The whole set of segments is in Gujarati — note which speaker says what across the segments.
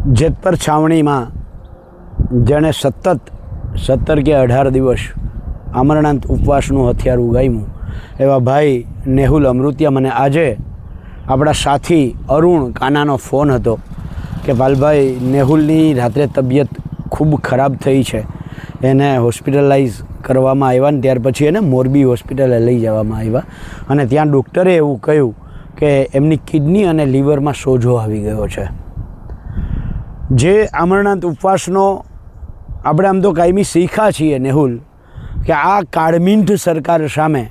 Speaker 1: જેતપર છાવણીમાં જેણે સતત 17 કે 18 દિવસ અમરનાથ ઉપવાસનું હથિયાર ઉગામ્યું એવા ભાઈ નેહુલ અમૃતિયા મને આજે આપણા સાથી અરુણ કાનાનો ફોન હતો કે પાલભાઈ નેહુલની રાત્રે તબિયત ખૂબ ખરાબ થઈ છે, એને હોસ્પિટલાઇઝ કરવામાં આવ્યા ને ત્યાર પછી એને મોરબી હોસ્પિટલે લઈ જવામાં આવ્યા અને ત્યાં ડૉક્ટરે એવું કહ્યું કે એમની કિડની અને લીવરમાં સોજો આવી ગયો છે. જે અમરનાથ ઉપવાસનો આપણે આમ તો કાયમી શીખ્યા છીએ નેહુલ કે આ કાળમીંઠ સરકાર સામે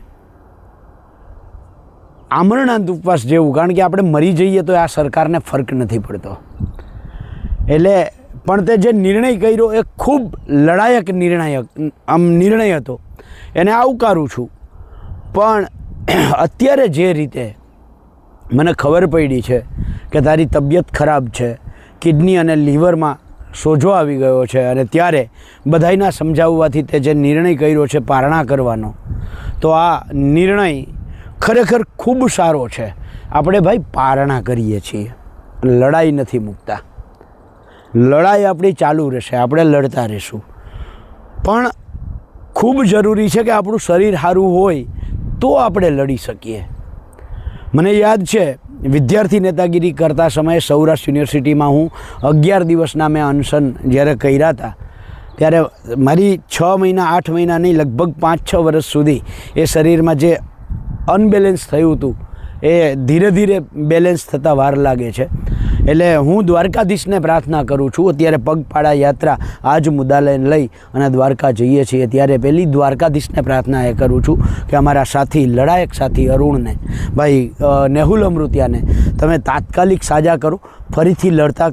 Speaker 1: અમરનાથ ઉપવાસ જેવું, કારણ કે આપણે મરી જઈએ તો આ સરકારને ફરક નથી પડતો. એટલે પણ તે જે નિર્ણય કર્યો એ ખૂબ લડાયક નિર્ણય હતો, એને આવકારું છું. પણ અત્યારે જે રીતે મને ખબર પડી છે કે તારી તબિયત ખરાબ છે, કિડની અને લીવરમાં સોજો આવી ગયો છે અને ત્યારે બધાયના સમજાવવાથી તે જે નિર્ણય કર્યો છે પારણા કરવાનો, તો આ નિર્ણય ખરેખર ખૂબ સારો છે. આપણે ભાઈ પારણા કરીએ છીએ, લડાઈ નથી મૂકતા. લડાઈ આપણી ચાલુ રહેશે, આપણે લડતા રહીશું. પણ ખૂબ જરૂરી છે કે આપણું શરીર સારું હોય તો આપણે લડી શકીએ. મને યાદ છે વિદ્યાર્થી નેતાગીરી કરતા સમયે સૌરાષ્ટ્ર યુનિવર્સિટીમાં હું 11 દિવસના મેં અનશન જ્યારે કર્યા હતા ત્યારે મારી 6 મહિના 8 મહિના નહીં, લગભગ 5-6 વર્ષ સુધી એ શરીરમાં જે અનબેલેન્સ થયું હતું એ ધીરે ધીરે બેલેન્સ થતાં વાર લાગે છે. એટલે હું દ્વારકાધીશને પ્રાર્થના કરું છું. અત્યારે પગપાળા યાત્રા આ જ મુદ્દાને લઈ અને દ્વારકા જઈએ છીએ ત્યારે પહેલી દ્વારકાધીશને પ્રાર્થના એ કરું છું કે અમારા સાથી લડાયક સાથી અરુણને, ભાઈ નેહુલ અમૃતિયાને તમે તાત્કાલિક સાજા કરો, ફરીથી લડતા